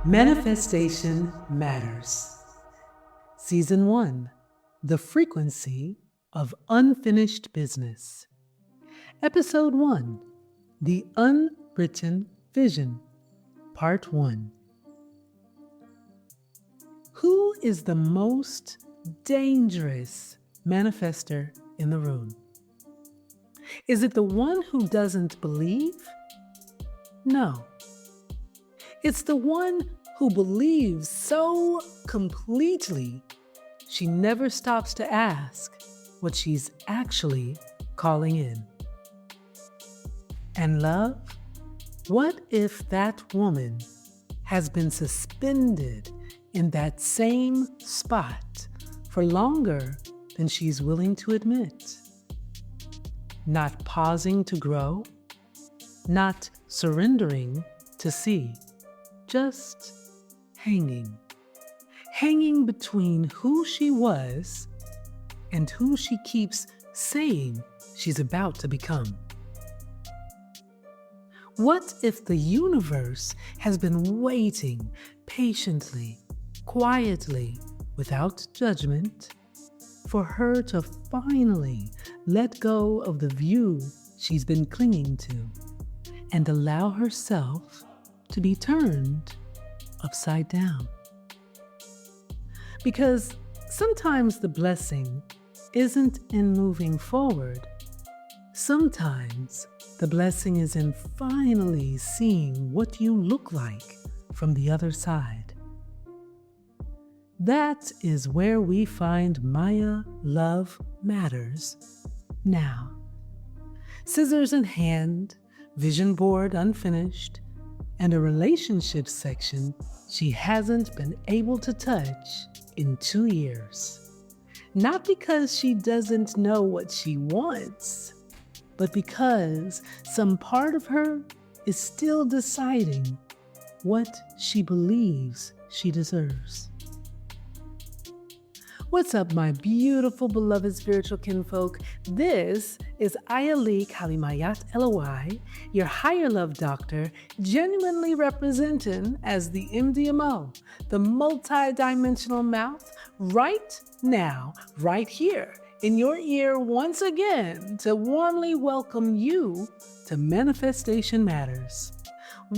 Manifestation Matters. Season 1, The Frequency of Unfinished Business. Episode 1, The Unwritten Vision, Part 1. Who is the most dangerous manifester in the room? Is it the one who doesn't believe? No. It's the one who believes so completely she never stops to ask what she's actually calling in. And love, what if that woman has been suspended in that same spot for longer than she's willing to admit? Not pausing to grow, not surrendering to see, just hanging between who she was and who she keeps saying she's about to become. What if the universe has been waiting patiently, quietly, without judgment, for her to finally let go of the view she's been clinging to and allow herself to be turned upside down? Because sometimes the blessing isn't in moving forward. Sometimes the blessing is in finally seeing what you look like from the other side. That is where we find Maya Love Matters now. Scissors in hand, vision board unfinished, and a relationship section she hasn't been able to touch in 2 years. Not because she doesn't know what she wants, but because some part of her is still deciding what she believes she deserves. What's up, my beautiful, beloved spiritual kinfolk? This is IAYAALIS, your higher love doctor, genuinely representing as the MDMO, the multi-dimensional mouth, right now, right here, in your ear once again, to warmly welcome you to Manifestation Matters.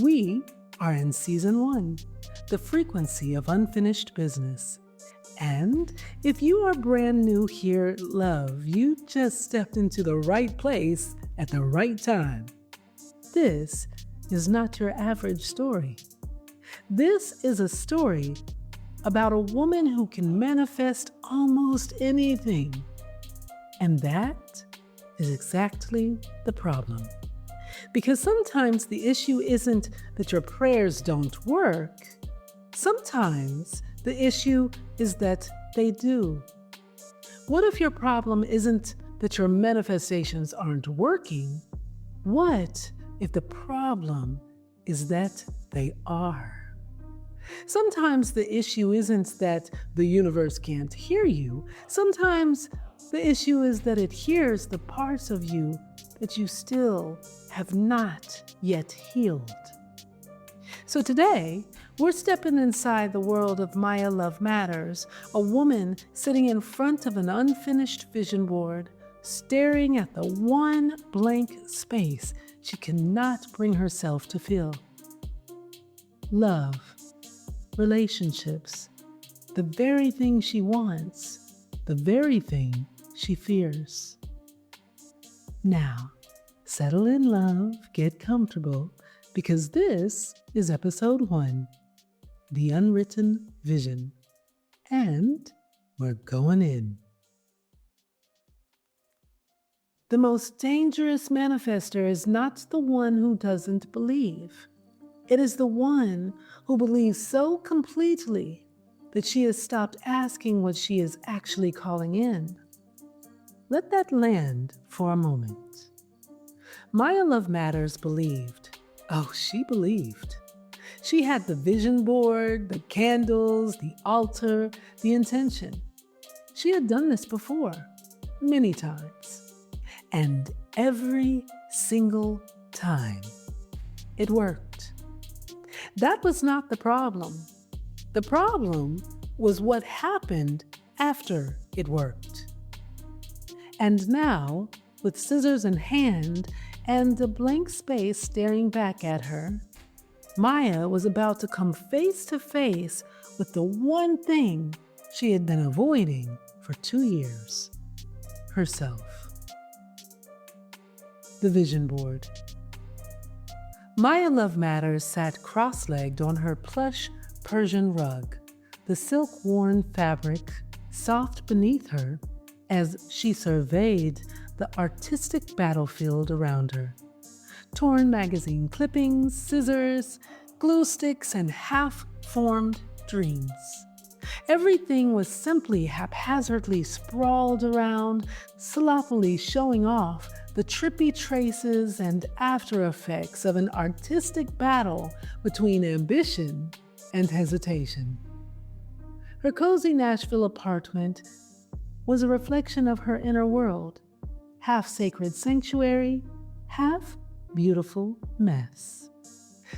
We are in Season 1, The Frequency of Unfinished Business. And if you are brand new here, love, you just stepped into the right place at the right time. This is not your average story. This is a story about a woman who can manifest almost anything. And that is exactly the problem. Because sometimes the issue isn't that your prayers don't work. Sometimes the issue is that they do. What if your problem isn't that your manifestations aren't working? What if the problem is that they are? Sometimes the issue isn't that the universe can't hear you. Sometimes the issue is that it hears the parts of you that you still have not yet healed. So today, we're stepping inside the world of Maya Love Matters, a woman sitting in front of an unfinished vision board, staring at the one blank space she cannot bring herself to fill. Love, relationships, the very thing she wants, the very thing she fears. Now, settle in, love, get comfortable, because this is episode 1, The Unwritten Vision. And we're going in. The most dangerous manifester is not the one who doesn't believe. It is the one who believes so completely that she has stopped asking what she is actually calling in. Let that land for a moment. Maya Love Matters believed. Oh, she believed. She had the vision board, the candles, the altar, the intention. She had done this before, many times. And every single time, it worked. That was not the problem. The problem was what happened after it worked. And now, with scissors in hand and a blank space staring back at her, Maya was about to come face to face with the one thing she had been avoiding for 2 years: herself. The vision board. Maya Love Matters sat cross-legged on her plush Persian rug, the silk-worn fabric soft beneath her as she surveyed the artistic battlefield around her. Torn magazine clippings, scissors, glue sticks, and half-formed dreams. Everything was simply haphazardly sprawled around, sloppily showing off the trippy traces and after effects of an artistic battle between ambition and hesitation. Her cozy Nashville apartment was a reflection of her inner world, half sacred sanctuary, half beautiful mess.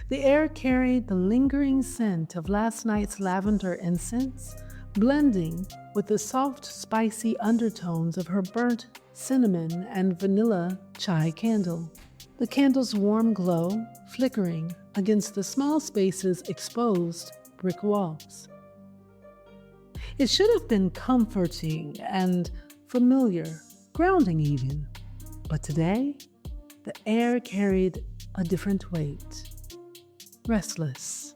The air carried the lingering scent of last night's lavender incense, blending with the soft, spicy undertones of her burnt cinnamon and vanilla chai candle. The candle's warm glow flickering against the small space's exposed brick walls. It should have been comforting and familiar, grounding even. But today, the air carried a different weight. Restless,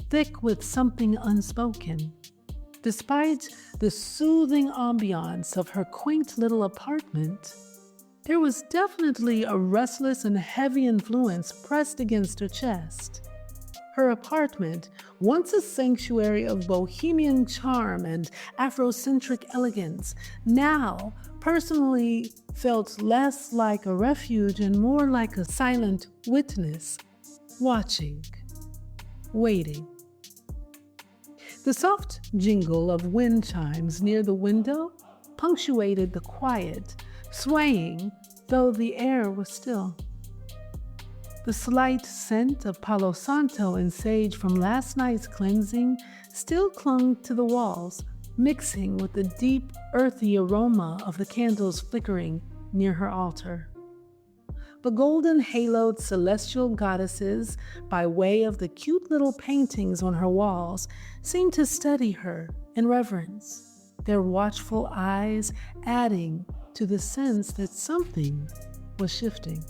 thick with something unspoken. Despite the soothing ambiance of her quaint little apartment, there was definitely a restless and heavy influence pressed against her chest. Her apartment, once a sanctuary of bohemian charm and Afrocentric elegance, now personally felt less like a refuge and more like a silent witness, watching, waiting. The soft jingle of wind chimes near the window punctuated the quiet, swaying though the air was still. The slight scent of Palo Santo and sage from last night's cleansing still clung to the walls, mixing with the deep, earthy aroma of the candles flickering near her altar. The golden haloed celestial goddesses, by way of the cute little paintings on her walls, seemed to study her in reverence, their watchful eyes adding to the sense that something was shifting.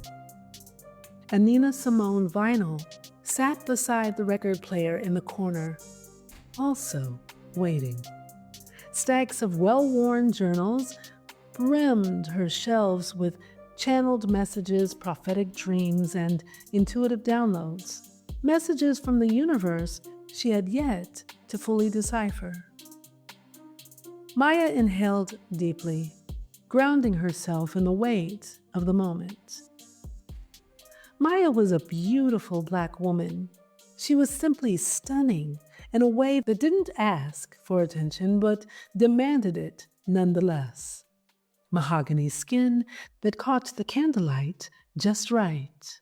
A Nina Simone vinyl sat beside the record player in the corner, also waiting. Stacks of well-worn journals brimmed her shelves with channeled messages, prophetic dreams, and intuitive downloads. Messages from the universe she had yet to fully decipher. Maya inhaled deeply, grounding herself in the weight of the moment. Maya was a beautiful Black woman. She was simply stunning in a way that didn't ask for attention but demanded it nonetheless. Mahogany skin that caught the candlelight just right.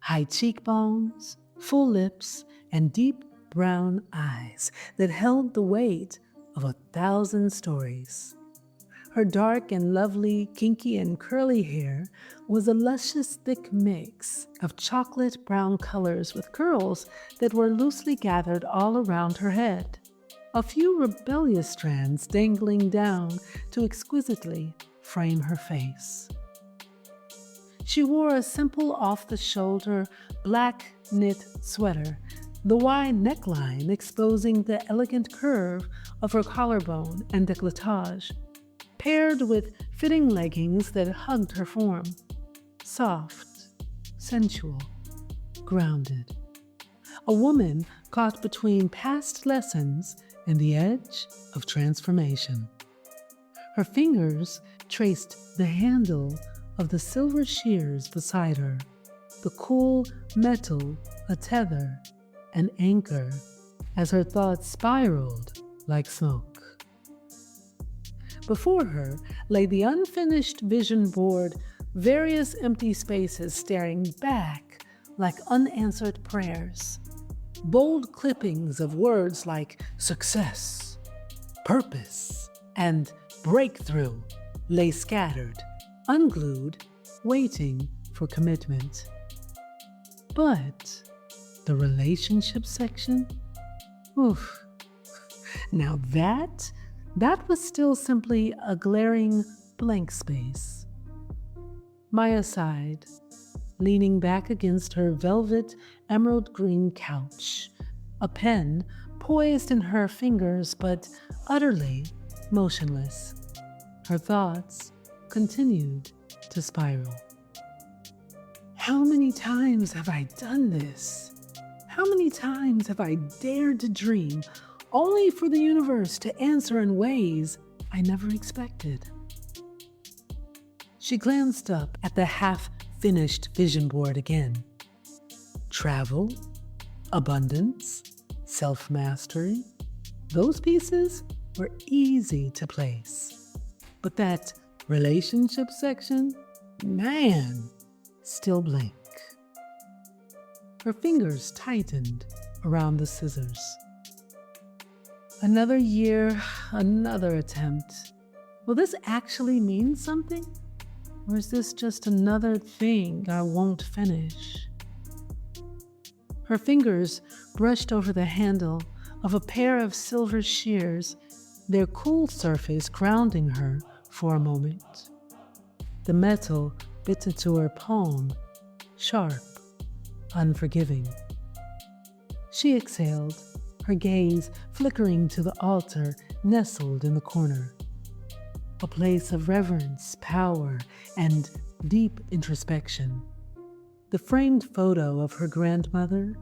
High cheekbones, full lips, and deep brown eyes that held the weight of 1,000 stories. Her dark and lovely, kinky and curly hair was a luscious, thick mix of chocolate brown colors with curls that were loosely gathered all around her head. A few rebellious strands dangling down to exquisitely frame her face. She wore a simple off-the-shoulder black knit sweater, the wide neckline exposing the elegant curve of her collarbone and décolletage, paired with fitting leggings that hugged her form. Soft, sensual, grounded. A woman caught between past lessons and the edge of transformation. Her fingers traced the handle of the silver shears beside her, the cool metal a tether, an anchor, as her thoughts spiraled like smoke. Before her lay the unfinished vision board, various empty spaces staring back like unanswered prayers. Bold clippings of words like success, purpose, and breakthrough lay scattered, unglued, waiting for commitment. But the relationship section? Oof. Now that was still simply a glaring blank space. Maya sighed, leaning back against her velvet emerald green couch, a pen poised in her fingers but utterly motionless. Her thoughts continued to spiral. How many times have I done this? How many times have I dared to dream only for the universe to answer in ways I never expected? She glanced up at the half-finished vision board again. Travel, abundance, self-mastery, those pieces were easy to place. But that relationship section, man, still blank. Her fingers tightened around the scissors. Another year, another attempt. Will this actually mean something? Or is this just another thing I won't finish? Her fingers brushed over the handle of a pair of silver shears, their cool surface grounding her for a moment. The metal bit into her palm, sharp, unforgiving. She exhaled, her gaze flickering to the altar nestled in the corner. A place of reverence, power, and deep introspection. The framed photo of her grandmother,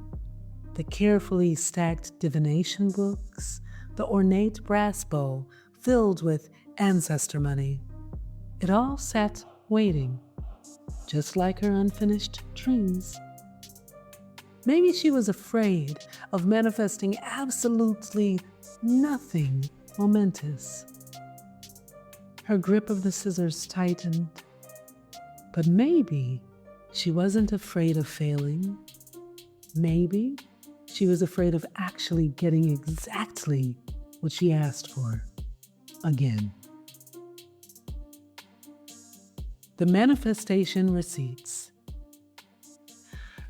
the carefully stacked divination books, the ornate brass bowl filled with ancestor money. It all sat waiting, just like her unfinished dreams. Maybe she was afraid of manifesting absolutely nothing momentous. Her grip of the scissors tightened. But maybe she wasn't afraid of failing. Maybe she was afraid of actually getting exactly what she asked for again. The manifestation receipts.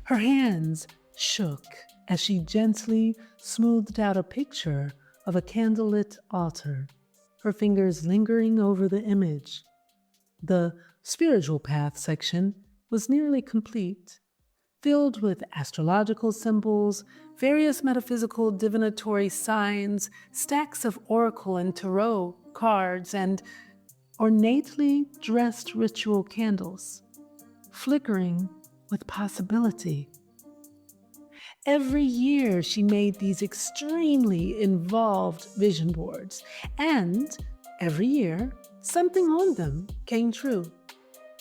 Her hands shook as she gently smoothed out a picture of a candlelit altar, her fingers lingering over the image. The spiritual path section was nearly complete, filled with astrological symbols, various metaphysical divinatory signs, stacks of oracle and tarot cards, and ornately dressed ritual candles, flickering with possibility. Every year she made these extremely involved vision boards, and every year something on them came true,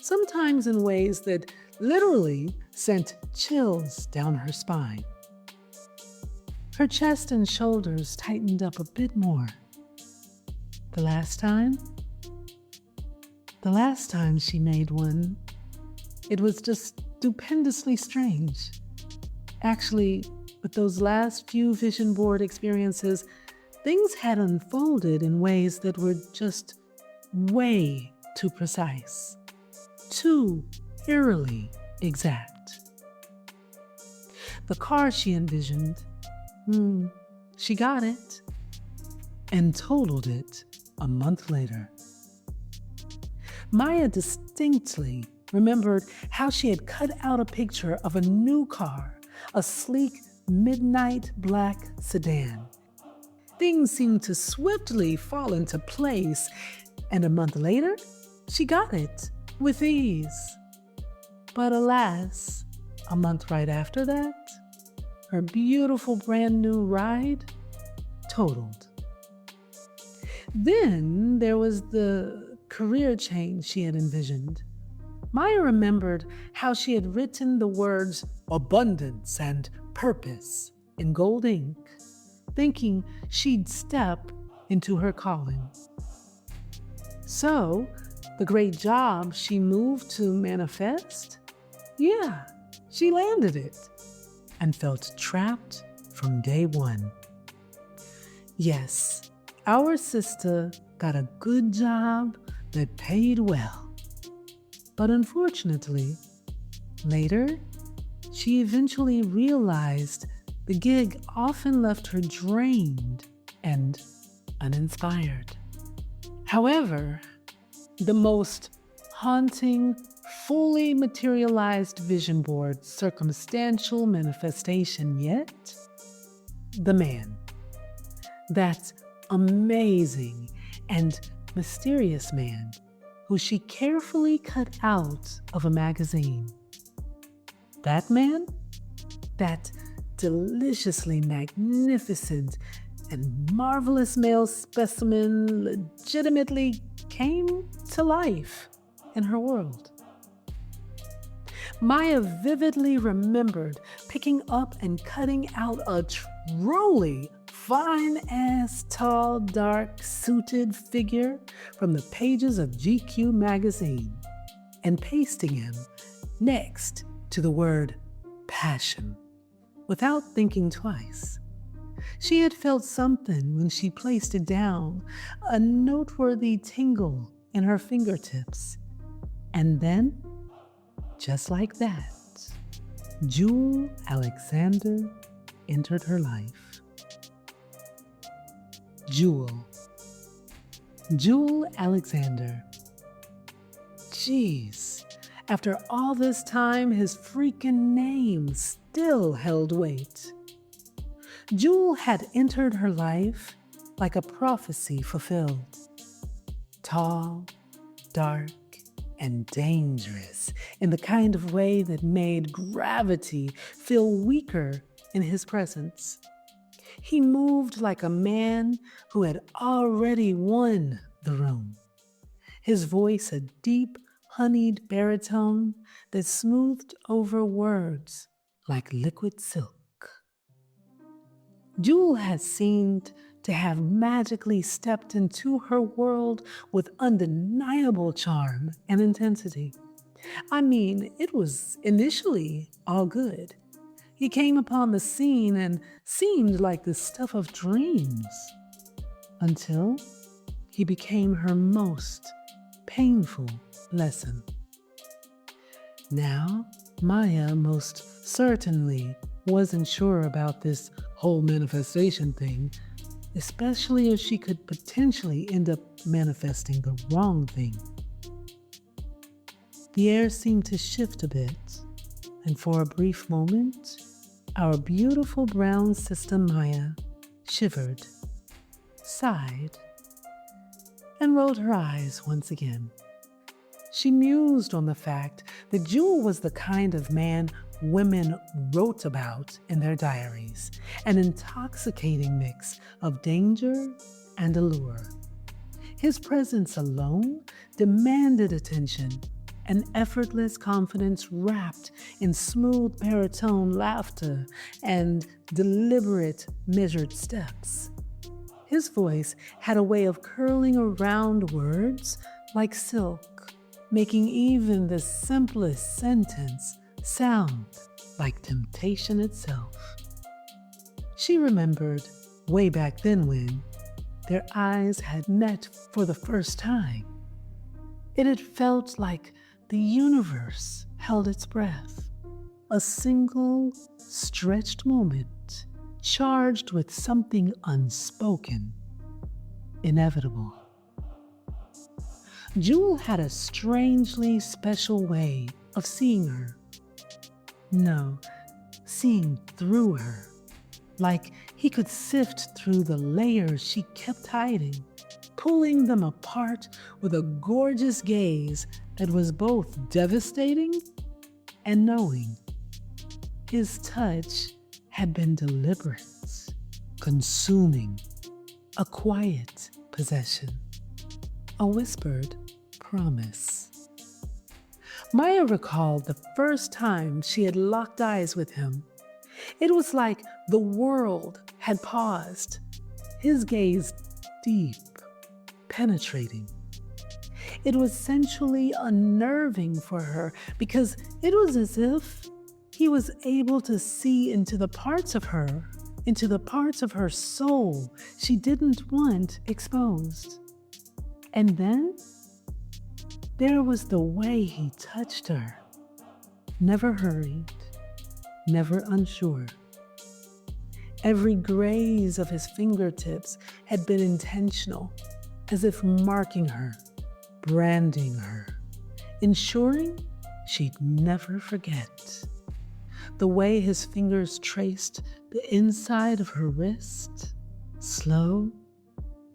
sometimes in ways that literally sent chills down her spine. Her chest and shoulders tightened up a bit more. The last time she made one, it was just stupendously strange. Actually, with those last few vision board experiences, things had unfolded in ways that were just way too precise, too eerily exact. The car she envisioned, she got it and totaled it a month later. Maya distinctly remembered how she had cut out a picture of a new car, a sleek midnight black sedan. Things seemed to swiftly fall into place, and a month later, she got it with ease. But alas, a month right after that, her beautiful brand new ride totaled. Then there was the career change she had envisioned. Maya remembered how she had written the words abundance and purpose in gold ink, thinking she'd step into her calling. So, the great job she moved to manifest, she landed it and felt trapped from day one. Yes, our sister got a good job that paid well. But unfortunately, later, she eventually realized the gig often left her drained and uninspired. However, the most haunting, fully materialized vision board circumstantial manifestation yet? The man. That amazing and mysterious man who she carefully cut out of a magazine. That man? That deliciously magnificent and marvelous male specimen legitimately came to life in her world. Maya vividly remembered picking up and cutting out a truly fine-ass, tall, dark, suited figure from the pages of GQ magazine and pasting him next to the word passion without thinking twice. She had felt something when she placed it down, a noteworthy tingle in her fingertips. And then, just like that, Jewel Alexander entered her life. Jewel Alexander. Jeez, after all this time, his freaking name still held weight. Jewel had entered her life like a prophecy fulfilled. Tall, dark, and dangerous in the kind of way that made gravity feel weaker in his presence. He moved like a man who had already won the room. His voice a deep, honeyed baritone that smoothed over words like liquid silk. Jewel had seemed to have magically stepped into her world with undeniable charm and intensity. I mean, it was initially all good. He came upon the scene and seemed like the stuff of dreams, until he became her most painful lesson. Now, Maya most certainly wasn't sure about this whole manifestation thing, especially if she could potentially end up manifesting the wrong thing. The air seemed to shift a bit, and for a brief moment, our beautiful brown sister Maya shivered, sighed, and rolled her eyes once again. She mused on the fact that Jewel was the kind of man women wrote about in their diaries, an intoxicating mix of danger and allure. His presence alone demanded attention, an effortless confidence wrapped in smooth baritone laughter and deliberate, measured steps. His voice had a way of curling around words like silk, making even the simplest sentence sound like temptation itself. She remembered way back then when their eyes had met for the first time. It had felt like the universe held its breath, a single stretched moment charged with something unspoken, inevitable. Jewel had a strangely special way of seeing her. No, seeing through her, like he could sift through the layers she kept hiding, pulling them apart with a gorgeous gaze that was both devastating and knowing. His touch had been deliberate, consuming, a quiet possession, a whispered promise. Maya recalled the first time she had locked eyes with him. It was like the world had paused, his gaze deep, penetrating. It was sensually unnerving for her because it was as if he was able to see into the parts of her into the parts of her soul she didn't want exposed. And then there was the way he touched her. Never hurried, never unsure. Every graze of his fingertips had been intentional, as if marking her, branding her, ensuring she'd never forget. The way his fingers traced the inside of her wrist, slow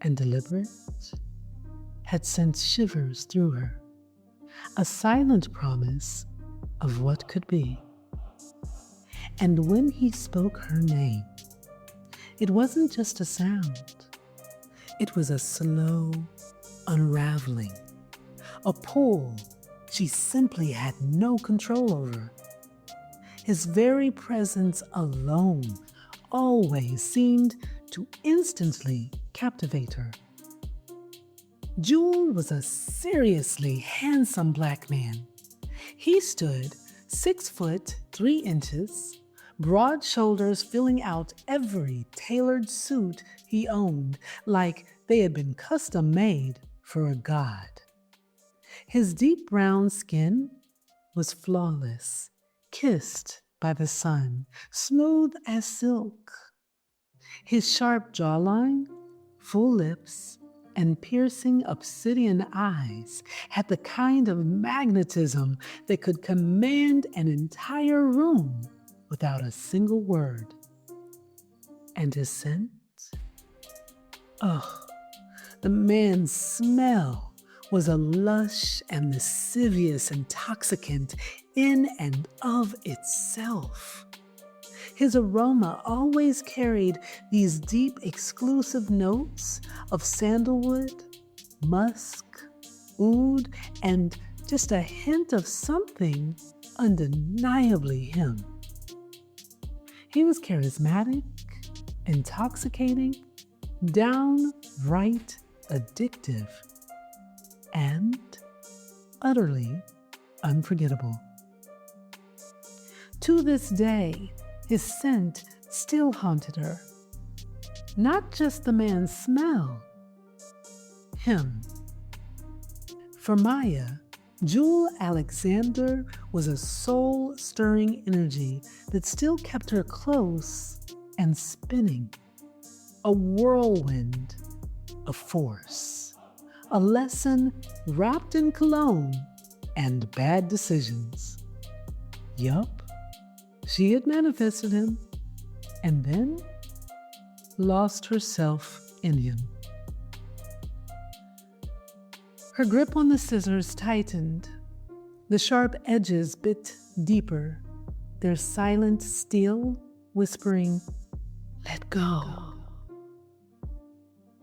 and deliberate, had sent shivers through her, a silent promise of what could be. And when he spoke her name, it wasn't just a sound. It was a slow unraveling, a pull she simply had no control over. His very presence alone always seemed to instantly captivate her. Jewel was a seriously handsome black man. He stood 6'3", broad shoulders filling out every tailored suit he owned like they had been custom made for a god. His deep brown skin was flawless, kissed by the sun, smooth as silk. His sharp jawline, full lips, and piercing obsidian eyes had the kind of magnetism that could command an entire room without a single word. And his scent? Oh, the man's smell was a lush and lascivious intoxicant in and of itself. His aroma always carried these deep, exclusive notes of sandalwood, musk, oud, and just a hint of something undeniably him. He was charismatic, intoxicating, downright addictive, and utterly unforgettable. To this day, his scent still haunted her. Not just the man's smell, him. For Maya, Jewel Alexander was a soul-stirring energy that still kept her close and spinning. A whirlwind of force. A lesson wrapped in cologne and bad decisions. Yup. She had manifested him, and then lost herself in him. Her grip on the scissors tightened. The sharp edges bit deeper, their silent steel whispering, "Let go."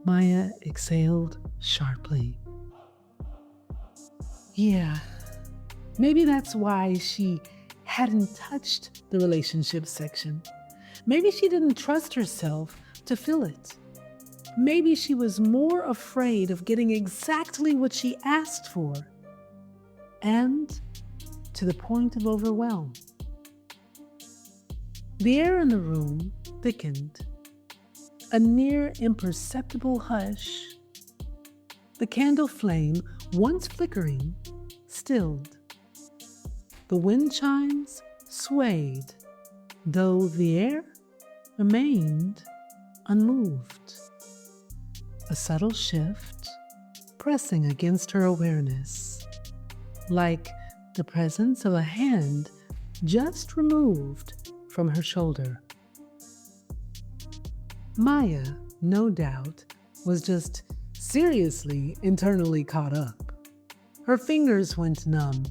Maya exhaled sharply. Yeah, maybe that's why she hadn't touched the relationship section. Maybe she didn't trust herself to fill it. Maybe she was more afraid of getting exactly what she asked for, and to the point of overwhelm. The air in the room thickened, a near imperceptible hush. The candle flame, once flickering, stilled. The wind chimes swayed, though the air remained unmoved. A subtle shift pressing against her awareness, like the presence of a hand just removed from her shoulder. Maya, no doubt, was just seriously internally caught up. Her fingers went numb,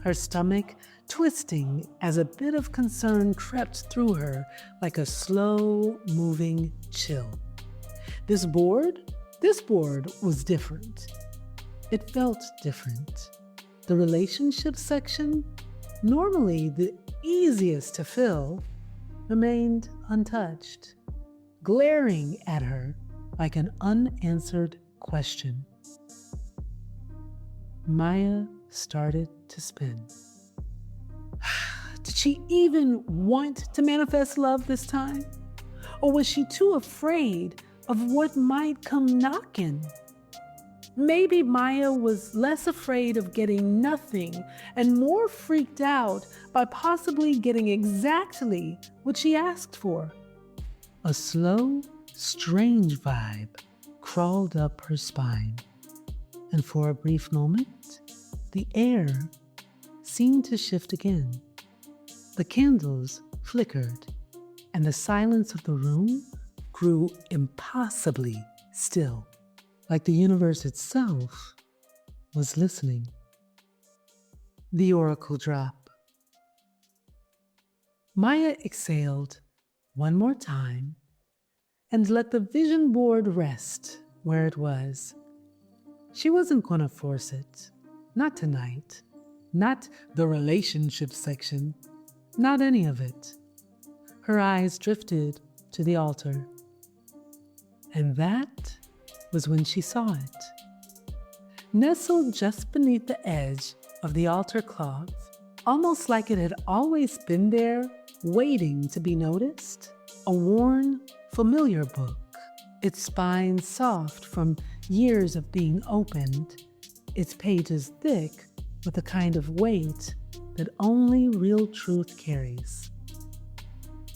her stomach twisting as a bit of concern crept through her like a slow-moving chill. This board was different. It felt different. The relationship section, normally the easiest to fill, remained untouched, glaring at her like an unanswered question. Maya started to spin. Did she even want to manifest love this time? Or was she too afraid of what might come knocking? Maybe Maya was less afraid of getting nothing and more freaked out by possibly getting exactly what she asked for. A slow, strange vibe crawled up her spine, and for a brief moment, the air seemed to shift again. The candles flickered, and the silence of the room grew impossibly still, like the universe itself was listening. The oracle drop. Maya exhaled one more time and let the vision board rest where it was. She wasn't going to force it. Not tonight. Not the relationship section. Not any of it. Her eyes drifted to the altar. And that was when she saw it. Nestled just beneath the edge of the altar cloth, almost like it had always been there, waiting to be noticed, a worn, familiar book, its spine soft from years of being opened, its pages thick with the kind of weight that only real truth carries.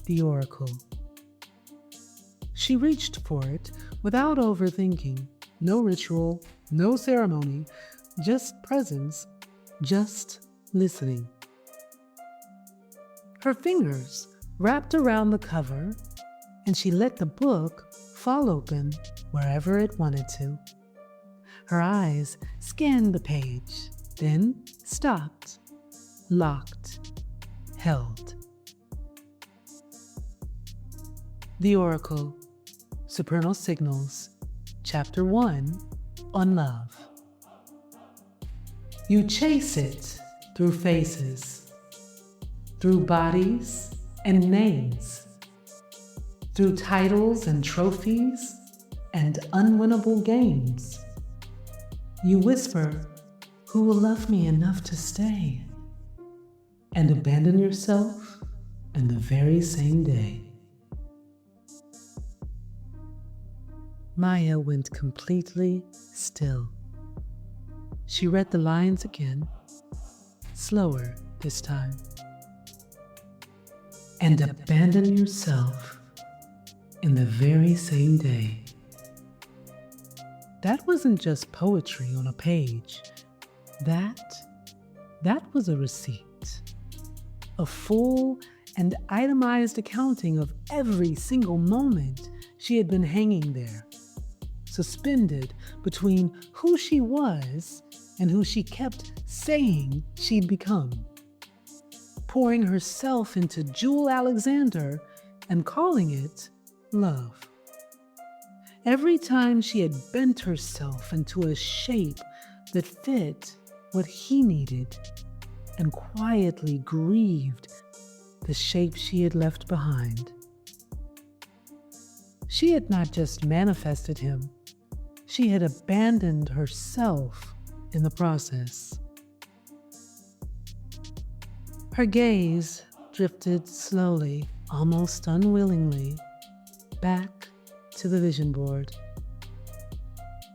The oracle. She reached for it without overthinking. No ritual, no ceremony, just presence, just listening. Her fingers wrapped around the cover, and she let the book fall open wherever it wanted to. Her eyes scanned the page, then stopped, locked, held. The Oracle, Supernal Signals, Chapter 1, on Love. You chase it through faces, through bodies and names, through titles and trophies and unwinnable games. You whisper, who will love me enough to stay? And abandon yourself in the very same day. Maya went completely still. She read the lines again, slower this time. And abandon yourself in the very same day. That wasn't just poetry on a page. That was a receipt. A full and itemized accounting of every single moment she had been hanging there, suspended between who she was and who she kept saying she'd become, pouring herself into Jewel Alexander and calling it love. Every time she had bent herself into a shape that fit what he needed and quietly grieved the shape she had left behind. She had not just manifested him, she had abandoned herself in the process. Her gaze drifted slowly, almost unwillingly, back to the vision board,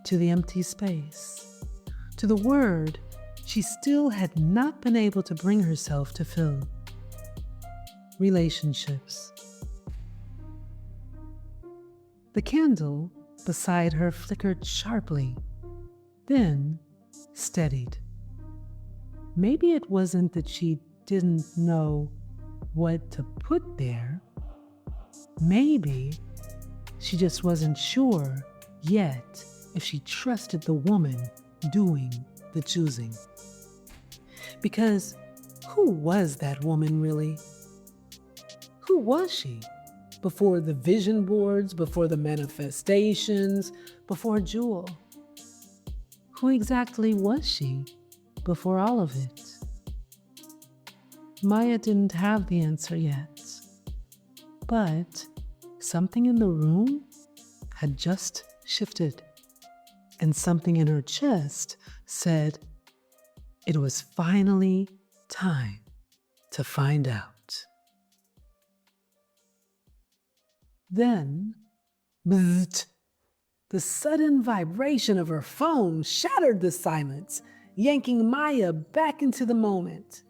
to the empty space, to the word she still had not been able to bring herself to fill. Relationships. The candle beside her flickered sharply, then steadied. Maybe it wasn't that she didn't know what to put there. Maybe she just wasn't sure yet if she trusted the woman doing the choosing. Because who was that woman really? Who was she? Before the vision boards, before the manifestations, before Jewel? Who exactly was she before all of it? Maya didn't have the answer yet, but something in the room had just shifted, and something in her chest said it was finally time to find out. Then, bzzzt, the sudden vibration of her phone shattered the silence, yanking Maya back into the moment.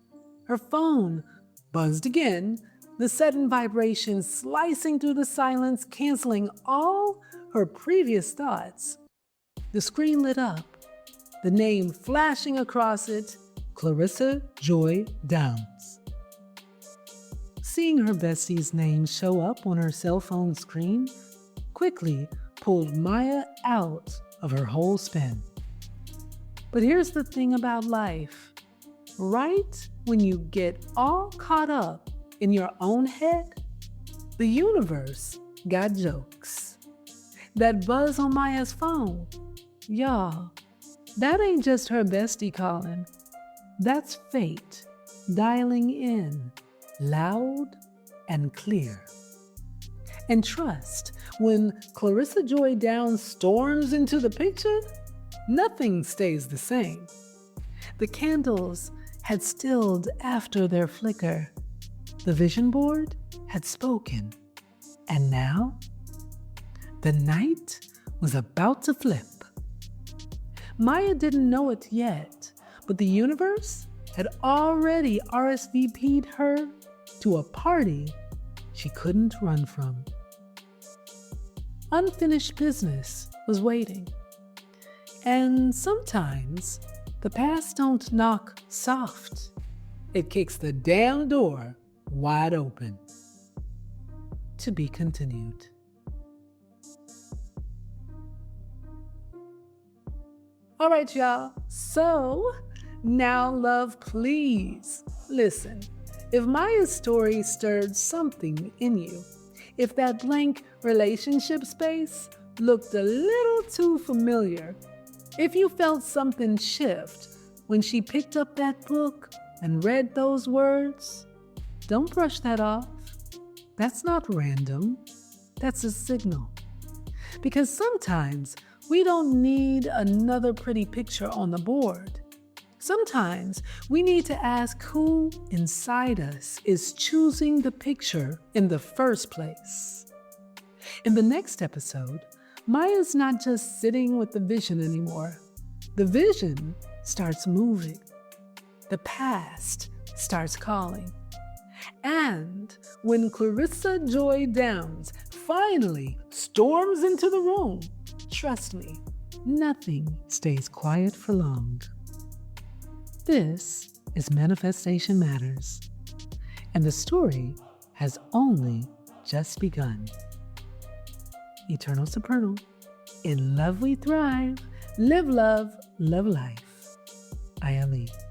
Her phone buzzed again, the sudden vibration slicing through the silence, canceling all her previous thoughts. The screen lit up, the name flashing across it, Clarissa Joy Downs. Seeing her bestie's name show up on her cell phone screen quickly pulled Maya out of her whole spin. But here's the thing about life. Right when you get all caught up in your own head, the universe got jokes. That buzz on Maya's phone, y'all, that ain't just her bestie calling. That's fate dialing in, loud and clear. And trust, when Clarissa Joy Downs storms into the picture, nothing stays the same. The candles had stilled after their flicker. The vision board had spoken. And now, the night was about to flip. Maya didn't know it yet, but the universe had already RSVP'd her to a party she couldn't run from. Unfinished business was waiting. And sometimes the past don't knock soft. It kicks the damn door wide open. To be continued. All right, y'all. So now, love, please listen. If Maya's story stirred something in you, if that blank relationship space looked a little too familiar, if you felt something shift when she picked up that book and read those words, don't brush that off. That's not random. That's a signal. Because sometimes we don't need another pretty picture on the board. Sometimes we need to ask who inside us is choosing the picture in the first place. In the next episode, Maya's not just sitting with the vision anymore. The vision starts moving. The past starts calling. And when Clarissa Joy Downs finally storms into the room, trust me, nothing stays quiet for long. This is Manifestation Matters, and the story has only just begun. Eternal Supernal, in love we thrive, live love, love life. IAYAALIS.